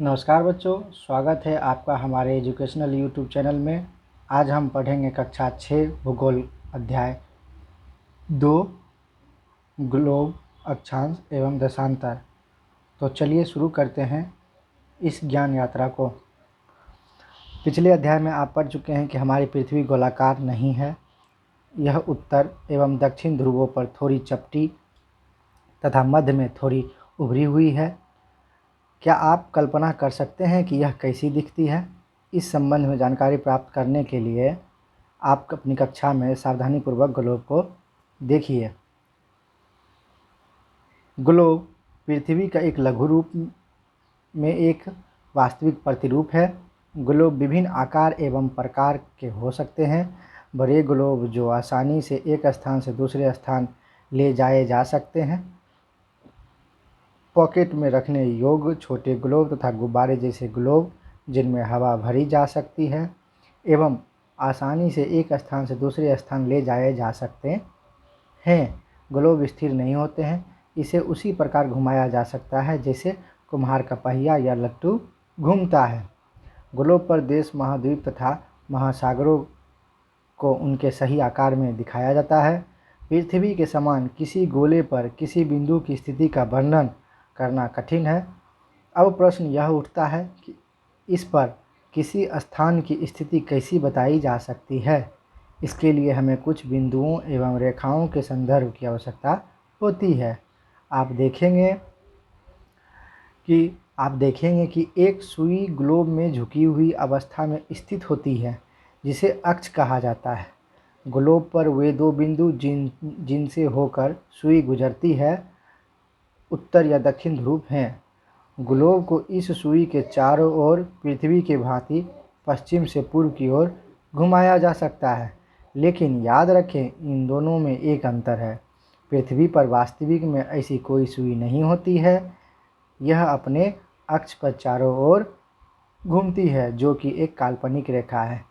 नमस्कार बच्चों, स्वागत है आपका हमारे एजुकेशनल यूट्यूब चैनल में। आज हम पढ़ेंगे कक्षा 6 भूगोल अध्याय 2 ग्लोब अक्षांश एवं दशांतर। तो चलिए शुरू करते हैं इस ज्ञान यात्रा को। पिछले अध्याय में आप पढ़ चुके हैं कि हमारी पृथ्वी गोलाकार नहीं है। यह उत्तर एवं दक्षिण ध्रुवों पर थोड़ी चपटी तथा मध्य में थोड़ी उभरी हुई है। क्या आप कल्पना कर सकते हैं कि यह कैसी दिखती है? इस संबंध में जानकारी प्राप्त करने के लिए आप अपनी कक्षा में सावधानीपूर्वक ग्लोब को देखिए। ग्लोब पृथ्वी का एक लघु रूप में एक वास्तविक प्रतिरूप है। ग्लोब विभिन्न आकार एवं प्रकार के हो सकते हैं। बड़े ग्लोब जो आसानी से एक स्थान से दूसरे स्थान ले जाए जा सकते हैं, पॉकेट में रखने योग्य छोटे ग्लोब तथा गुब्बारे जैसे ग्लोब जिनमें हवा भरी जा सकती है एवं आसानी से एक स्थान से दूसरे स्थान ले जाए जा सकते हैं। ग्लोब स्थिर नहीं होते हैं। इसे उसी प्रकार घुमाया जा सकता है जैसे कुम्हार का पहिया या लट्टू घूमता है। ग्लोब पर देश, महाद्वीप तथा महासागरों को उनके सही आकार में दिखाया जाता है। पृथ्वी के समान किसी गोले पर किसी बिंदु की स्थिति का वर्णन करना कठिन है। अब प्रश्न यह उठता है कि इस पर किसी स्थान की स्थिति कैसी बताई जा सकती है। इसके लिए हमें कुछ बिंदुओं एवं रेखाओं के संदर्भ की आवश्यकता होती है। आप देखेंगे कि एक सुई ग्लोब में झुकी हुई अवस्था में स्थित होती है जिसे अक्ष कहा जाता है। ग्लोब पर वे दो बिंदु जिनसे होकर सुई गुजरती है उत्तर या दक्षिण ध्रुव हैं। ग्लोब को इस सुई के चारों ओर पृथ्वी के भांति पश्चिम से पूर्व की ओर घुमाया जा सकता है। लेकिन याद रखें, इन दोनों में एक अंतर है। पृथ्वी पर वास्तविक में ऐसी कोई सुई नहीं होती है। यह अपने अक्ष पर चारों ओर घूमती है, जो कि एक काल्पनिक रेखा है।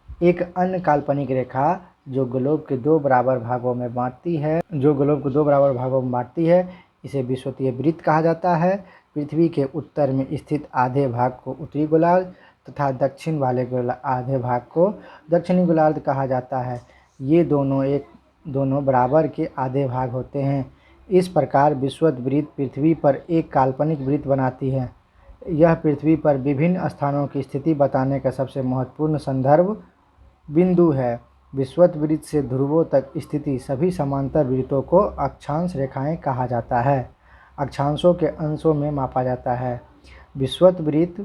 एक अन्य काल्पनिक रेखा जो ग्लोब के दो बराबर भागों में बांटती है, इसे विषुवतीय वृत्त कहा जाता है। पृथ्वी के उत्तर में स्थित आधे भाग को उत्तरी गोलार्ध तथा दक्षिण वाले आधे भाग को दक्षिणी गोलार्ध कहा जाता है। ये दोनों बराबर के आधे भाग होते हैं। इस प्रकार विषुवत वृत्त पृथ्वी पर एक काल्पनिक वृत्त बनाती है। यह पृथ्वी पर विभिन्न स्थानों की स्थिति बताने का सबसे महत्वपूर्ण संदर्भ बिंदु है। विषुवत वृत्त से ध्रुवों तक स्थिति सभी समांतर वृत्तों को अक्षांश रेखाएं कहा जाता है। अक्षांशों के अंशों में मापा जाता है। विषुवत वृत्त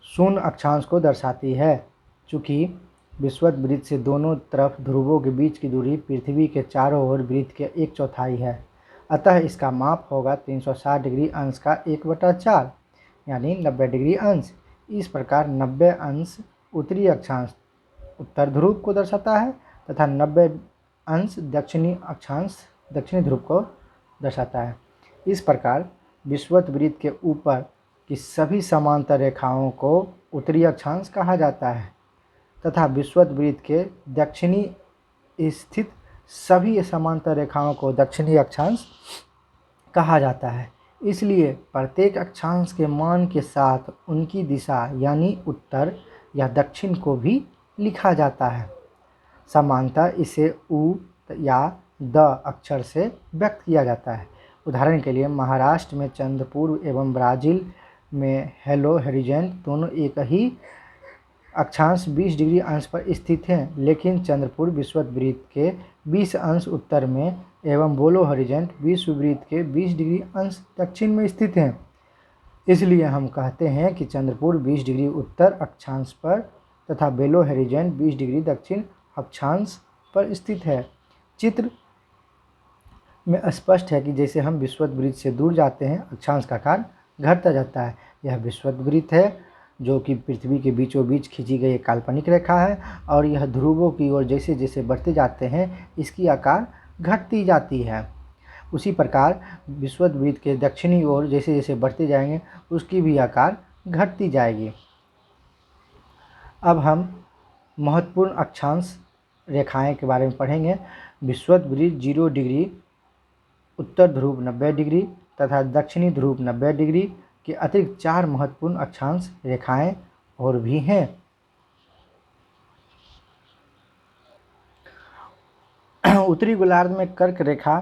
शून्य अक्षांश को दर्शाती है। चूँकि विषुवत वृत्त से दोनों तरफ ध्रुवों के बीच की दूरी पृथ्वी के चारों ओर वृत्त के 1/4 है, अतः इसका माप होगा 360 डिग्री अंश का 1/4 यानी 90 डिग्री अंश। इस प्रकार 90 अंश उत्तरी अक्षांश उत्तर ध्रुव को दर्शाता है तथा 90 अंश दक्षिणी अक्षांश दक्षिणी ध्रुव को दर्शाता है। इस प्रकार विषुवत वृत्त के ऊपर की सभी समांतर रेखाओं को उत्तरी अक्षांश कहा जाता है तथा विषुवत वृत्त के दक्षिणी स्थित सभी समांतर रेखाओं को दक्षिणी अक्षांश कहा जाता है। इसलिए प्रत्येक अक्षांश के मान के साथ उनकी दिशा यानी उत्तर या दक्षिण को भी लिखा जाता है। सामान्यतः इसे उ या द अक्षर से व्यक्त किया जाता है। उदाहरण के लिए महाराष्ट्र में चंद्रपुर एवं ब्राज़ील में हेलो होरिज़ोन दोनों एक ही अक्षांश 20 डिग्री अंश पर स्थित हैं, लेकिन चंद्रपुर विषुवत वृत्त के 20 अंश उत्तर में एवं बेलो होरिज़ोन विषुववृत्त के 20 डिग्री अंश दक्षिण में स्थित हैं। इसलिए हम कहते हैं कि चंद्रपुर 20 डिग्री उत्तर अक्षांश पर तथा बेलो होरिज़ोन 20 डिग्री दक्षिण अक्षांश पर स्थित है। चित्र में स्पष्ट है कि जैसे हम विषुवत वृत्त से दूर जाते हैं, अक्षांश का आकार घटता जाता है। यह विषुवत वृत्त है जो कि पृथ्वी के बीचों बीच खींची गई एक काल्पनिक रेखा है और यह ध्रुवों की ओर जैसे जैसे बढ़ते जाते हैं इसकी आकार घटती जाती है। उसी प्रकार विषुवत वृत्त के दक्षिणी ओर जैसे जैसे बढ़ते जाएंगे उसकी भी आकार घटती जाएगी। अब हम महत्वपूर्ण अक्षांश रेखाएं के बारे में पढ़ेंगे। विषुवत वृत्त 0 डिग्री, उत्तर ध्रुव 90 डिग्री तथा दक्षिणी ध्रुव 90 डिग्री के अतिरिक्त 4 महत्वपूर्ण अक्षांश रेखाएं और भी हैं। उत्तरी गोलार्ध में कर्क रेखा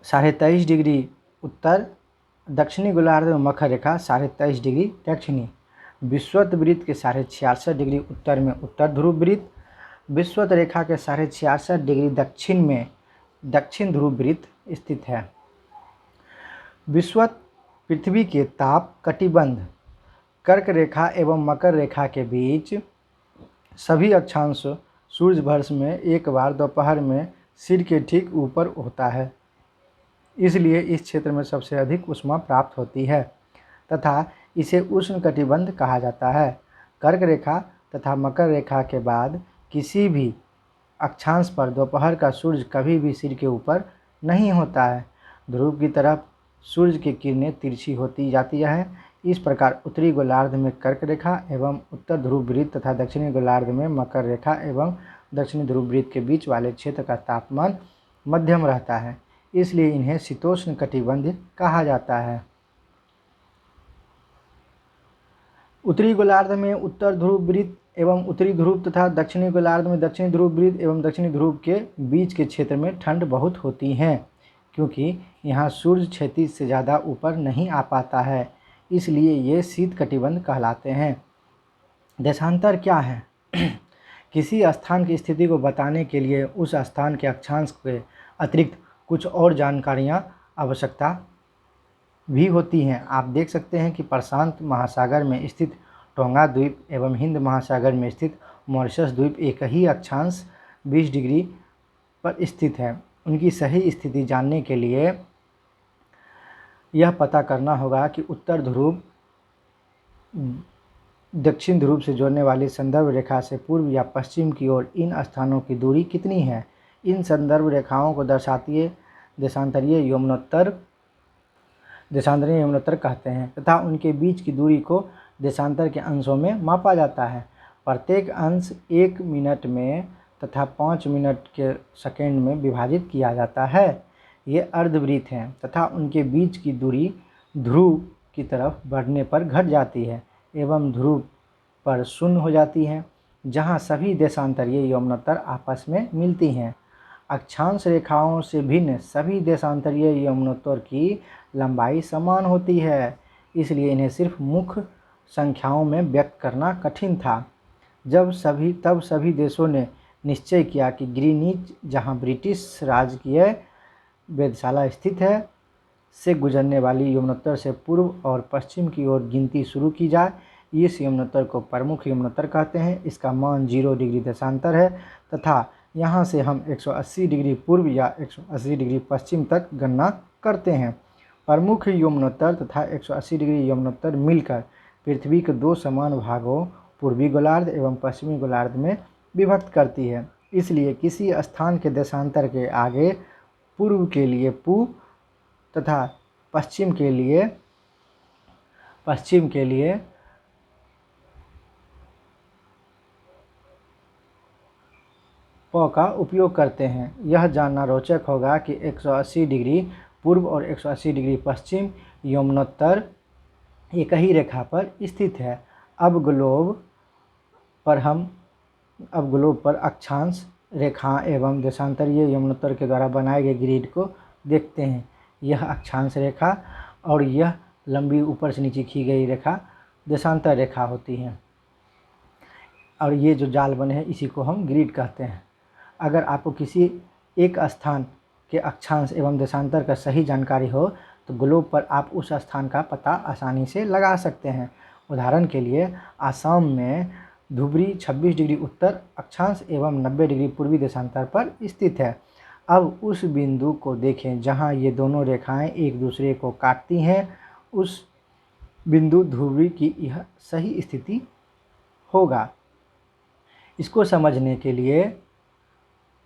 23.5 डिग्री उत्तर, दक्षिणी गोलार्ध में मकर रेखा 23.5 डिग्री दक्षिणी, विषुवत वृत्त के 66.5 डिग्री उत्तर में उत्तर ध्रुव वृत्त, विषुवत रेखा के 66.5 डिग्री दक्षिण में दक्षिण ध्रुव वृत्त स्थित है। विषुवत पृथ्वी के ताप कटिबंध कर्क रेखा एवं मकर रेखा के बीच सभी अक्षांश सूर्य वर्ष में एक बार दोपहर में सिर के ठीक ऊपर होता है, इसलिए इस क्षेत्र में सबसे अधिक ऊष्मा प्राप्त होती है तथा इसे उष्ण कटिबंध कहा जाता है। कर्क रेखा तथा मकर रेखा के बाद किसी भी अक्षांश पर दोपहर का सूर्य कभी भी सिर के ऊपर नहीं होता है। ध्रुव की तरफ सूर्य की किरणें तिरछी होती जाती हैं। इस प्रकार उत्तरी गोलार्ध में कर्क रेखा एवं उत्तर ध्रुव वृत्त तथा दक्षिणी गोलार्ध में मकर रेखा एवं दक्षिणी ध्रुव वृत्त के बीच वाले क्षेत्र का तापमान मध्यम रहता है, इसलिए इन्हें शीतोष्ण कटिबंध कहा जाता है। उत्तरी गोलार्ध में उत्तर ध्रुव वृत्त एवं उत्तरी ध्रुव तथा दक्षिणी गोलार्ध में दक्षिणी ध्रुव वृत्त एवं दक्षिणी ध्रुव के बीच के क्षेत्र में ठंड बहुत होती है, क्योंकि यहाँ सूर्य क्षितिज से ज़्यादा ऊपर नहीं आ पाता है, इसलिए ये शीत कटिबंध कहलाते हैं। देशांतर क्या है? किसी स्थान की स्थिति को बताने के लिए उस स्थान के अक्षांश के अतिरिक्त कुछ और जानकारियाँ आवश्यकता भी होती हैं। आप देख सकते हैं कि प्रशांत महासागर में स्थित टोंगा द्वीप एवं हिंद महासागर में स्थित मॉरिशस द्वीप एक ही अक्षांश 20 डिग्री पर स्थित है। उनकी सही स्थिति जानने के लिए यह पता करना होगा कि उत्तर ध्रुव दक्षिण ध्रुव से जोड़ने वाली संदर्भ रेखा से पूर्व या पश्चिम की ओर इन स्थानों की दूरी कितनी है। इन संदर्भ रेखाओं को दर्शाती देशांतरीय यमुनोत्तर कहते हैं तथा उनके बीच की दूरी को देशांतर के अंशों में मापा जाता है। प्रत्येक अंश 1 मिनट में तथा 5 मिनट के सेकंड में विभाजित किया जाता है। ये अर्धवृत्त हैं तथा उनके बीच की दूरी ध्रुव की तरफ बढ़ने पर घट जाती है एवं ध्रुव पर शून्य हो जाती है, जहाँ सभी देशांतरीय यमुनोत्तर आपस में मिलती हैं। अक्षांश रेखाओं से भिन्न सभी देशांतरीय यमुनोत्तर की लंबाई समान होती है, इसलिए इन्हें सिर्फ मुख्य संख्याओं में व्यक्त करना कठिन था। तब सभी देशों ने निश्चय किया कि ग्रीनिच, जहाँ ब्रिटिश राजकीय वेधशाला स्थित है, से गुजरने वाली यमुनोत्तर से पूर्व और पश्चिम की ओर गिनती शुरू की जाए। इस यमुनोत्तर को प्रमुख यमुनोत्तर कहते हैं। इसका मान 0 डिग्री देशांतर है तथा यहाँ से हम 180 डिग्री पूर्व या 180 डिग्री पश्चिम तक गणना करते हैं। प्रमुख यमुनोत्तर तथा 180 डिग्री यमुनोत्तर मिलकर पृथ्वी के 2 समान भागों पूर्वी गोलार्ध एवं पश्चिमी गोलार्ध में विभक्त करती है। इसलिए किसी स्थान के देशांतर के आगे पूर्व के लिए पू तथा पश्चिम के लिए प का उपयोग करते हैं। यह जानना रोचक होगा कि 180 डिग्री पूर्व और 180 डिग्री पश्चिम यमुनोत्तर एक ही रेखा पर स्थित है। अब ग्लोब पर अक्षांश रेखा एवं देशांतरीय यमुनोत्तर के द्वारा बनाए गए ग्रिड को देखते हैं। यह अक्षांश रेखा और यह लंबी ऊपर से नीचे खी गई रेखा देशांतर रेखा होती है और ये जो जाल बने हैं इसी को हम ग्रिड कहते हैं। अगर आपको किसी एक स्थान के अक्षांश एवं देशांतर का सही जानकारी हो तो ग्लोब पर आप उस स्थान का पता आसानी से लगा सकते हैं। उदाहरण के लिए आसाम में धुबरी 26 डिग्री उत्तर अक्षांश एवं 90 डिग्री पूर्वी देशांतर पर स्थित है। अब उस बिंदु को देखें जहां ये दोनों रेखाएं एक दूसरे को काटती हैं। उस बिंदु धुबरी की यह सही स्थिति होगा। इसको समझने के लिए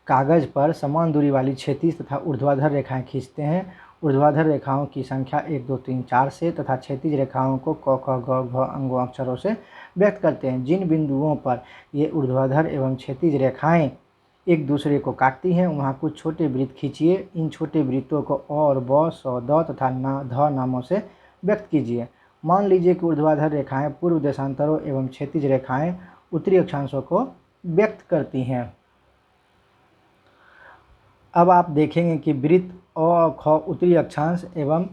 कागज़ पर समान दूरी वाली क्षैतिज तथा ऊर्ध्वाधर रेखाएं खींचते हैं। ऊर्ध्वाधर रेखाओं की संख्या 1 2 3 4 से तथा क्षैतिज रेखाओं को क ख ग घ अंगों अक्षरों से व्यक्त करते हैं। जिन बिंदुओं पर ये ऊर्ध्वाधर एवं क्षैतिज रेखाएं एक दूसरे को काटती हैं वहाँ कुछ छोटे वृत्त खींचिए। इन छोटे वृत्तों को और ब स द तथा ध नामों से व्यक्त कीजिए। मान लीजिए कि ऊर्ध्वाधर रेखाएं पूर्व देशांतरों एवं क्षैतिज रेखाएं उत्तरी अक्षांशों को व्यक्त करती हैं। अब आप देखेंगे कि वृत्त अ ख उत्तरी अक्षांश एवं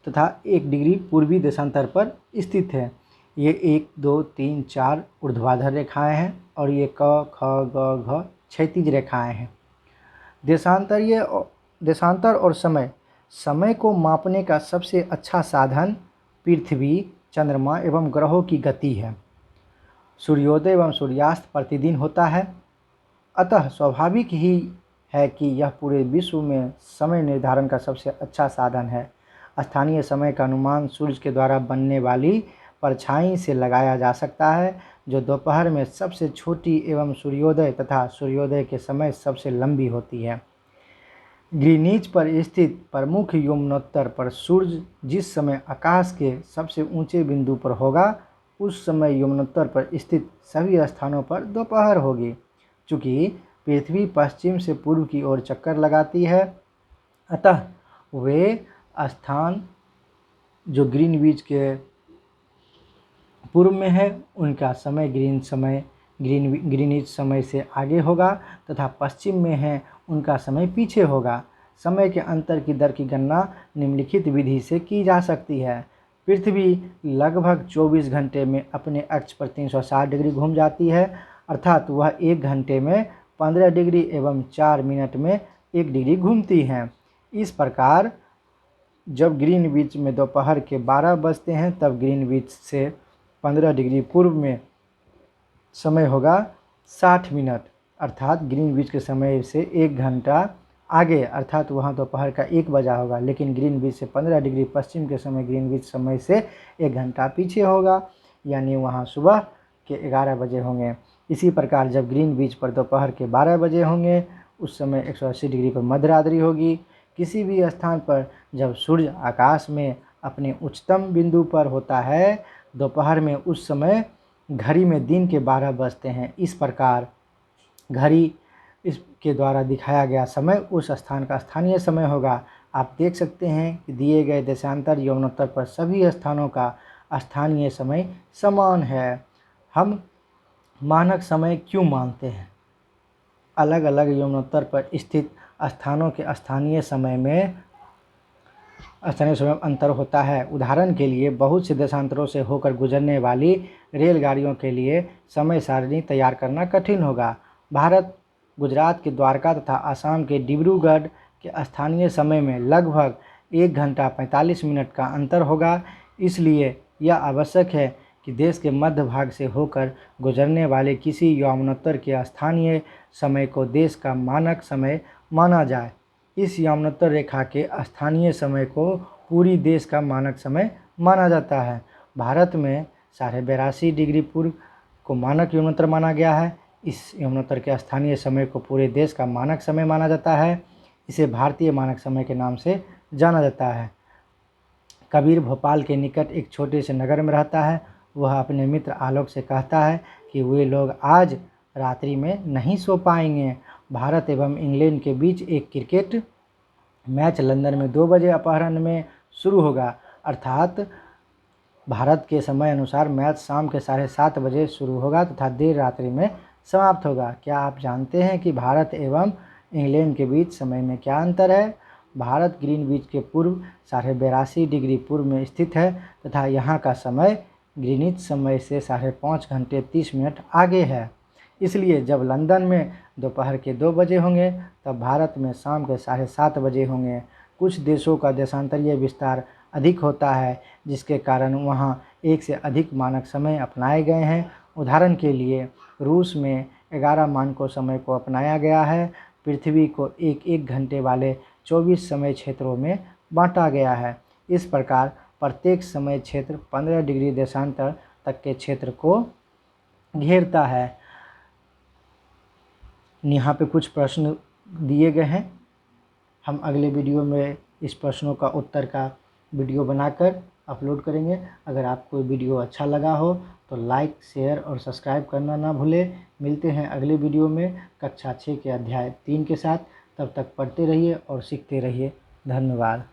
तथा 1 डिग्री पूर्वी देशांतर पर स्थित है। ये 1, 2, 3, 4 ऊर्ध्वाधर रेखाएं हैं और ये क ख ग घ क्षैतिज रेखाएं हैं। देशांतर और समय को मापने का सबसे अच्छा साधन पृथ्वी, चंद्रमा एवं ग्रहों की गति है। सूर्योदय एवं सूर्यास्त प्रतिदिन होता है, अतः स्वाभाविक ही है कि यह पूरे विश्व में समय निर्धारण का सबसे अच्छा साधन है। स्थानीय समय का अनुमान सूर्य के द्वारा बनने वाली परछाई से लगाया जा सकता है, जो दोपहर में सबसे छोटी एवं सूर्योदय तथा सूर्योदय के समय सबसे लंबी होती है। ग्रीनिच पर स्थित प्रमुख यमुनोत्तर पर सूर्य जिस समय आकाश के सबसे ऊंचे बिंदु पर होगा, उस समय यमुनोत्तर पर स्थित सभी स्थानों पर दोपहर होगी। चूँकि पृथ्वी पश्चिम से पूर्व की ओर चक्कर लगाती है, अतः वे स्थान जो ग्रीनविच के पूर्व में है, उनका समय ग्रीनिच समय से आगे होगा तथा पश्चिम में है, उनका समय पीछे होगा। समय के अंतर की दर की गणना निम्नलिखित विधि से की जा सकती है। पृथ्वी लगभग 24 घंटे में अपने अक्ष पर 360 डिग्री घूम जाती है, अर्थात वह 1 घंटे में 15 डिग्री एवं 4 मिनट में 1 डिग्री घूमती हैं। इस प्रकार जब ग्रीनविच में दोपहर के 12 बजते हैं, तब ग्रीनविच से 15 डिग्री पूर्व में समय होगा 60 मिनट, अर्थात ग्रीनविच के समय से 1 घंटा आगे, अर्थात वहाँ दोपहर का 1 बजा होगा, लेकिन ग्रीनविच से 15 डिग्री पश्चिम के समय ग्रीनविच समय से 1 घंटा पीछे होगा, यानी वहाँ सुबह के 11 बजे होंगे। इसी प्रकार जब ग्रीनविच पर दोपहर के 12 बजे होंगे, उस समय 180 डिग्री पर मध्य रात्रि होगी। किसी भी स्थान पर जब सूर्य आकाश में अपने उच्चतम बिंदु पर होता है, दोपहर में उस समय घड़ी में दिन के 12 बजते हैं। इस प्रकार घड़ी इसके द्वारा दिखाया गया समय उस स्थान का स्थानीय समय होगा। आप देख सकते हैं कि दिए गए देशांतर यमुनोत्तर पर सभी स्थानों का स्थानीय समय समान है। हम मानक समय क्यों मानते हैं? अलग अलग यमुनोत्तर पर स्थित स्थानों के स्थानीय समय में अंतर होता है। उदाहरण के लिए बहुत से देशांतरों से होकर गुजरने वाली रेलगाड़ियों के लिए समय सारणी तैयार करना कठिन होगा। भारत गुजरात के द्वारका तथा असम के डिब्रूगढ़ के स्थानीय समय में लगभग 1 घंटा 45 मिनट का अंतर होगा। इसलिए यह आवश्यक है कि देश के मध्य भाग से होकर गुजरने वाले किसी यमुनोत्तर के स्थानीय समय को देश का मानक समय माना जाए। इस यमुनोत्तर रेखा के स्थानीय समय को पूरी देश का मानक समय माना जाता है। भारत में 82.5 डिग्री पूर्व को मानक यमुनोत्तर माना गया है। इस यमुनोत्तर के स्थानीय समय को पूरे देश का मानक समय माना जाता है। इसे भारतीय मानक समय के नाम से जाना जाता है। कबीर भोपाल के निकट एक छोटे से नगर में रहता है। वह अपने मित्र आलोक से कहता है कि वे लोग आज रात्रि में नहीं सो पाएंगे। भारत एवं इंग्लैंड के बीच एक क्रिकेट मैच लंदन में 2 बजे अपराह्न में शुरू होगा, अर्थात भारत के समय अनुसार मैच शाम के 7:30 बजे शुरू होगा तथा देर रात्रि में समाप्त होगा। क्या आप जानते हैं कि भारत एवं इंग्लैंड के बीच समय में क्या अंतर है? भारत ग्रीनविच के पूर्व 82.5 डिग्री पूर्व में स्थित है तथा यहाँ का समय ग्रीनिच समय से 5.5 घंटे 30 मिनट आगे है। इसलिए जब लंदन में दोपहर के 2 बजे होंगे, तब भारत में शाम के 7:30 बजे होंगे। कुछ देशों का देशांतरीय विस्तार अधिक होता है, जिसके कारण वहाँ एक से अधिक मानक समय अपनाए गए हैं। उदाहरण के लिए रूस में 11 मानकों समय को अपनाया गया है। पृथ्वी को एक घंटे वाले 24 समय क्षेत्रों में बांटा गया है। इस प्रकार प्रत्येक समय क्षेत्र 15 डिग्री देशांतर तक के क्षेत्र को घेरता है। यहाँ पे कुछ प्रश्न दिए गए हैं। हम अगले वीडियो में इस प्रश्नों का उत्तर का वीडियो बनाकर अपलोड करेंगे। अगर आपको वीडियो अच्छा लगा हो तो लाइक, शेयर और सब्सक्राइब करना ना भूलें। मिलते हैं अगले वीडियो में कक्षा 6 के अध्याय 3 के साथ। तब तक पढ़ते रहिए और सीखते रहिए। धन्यवाद।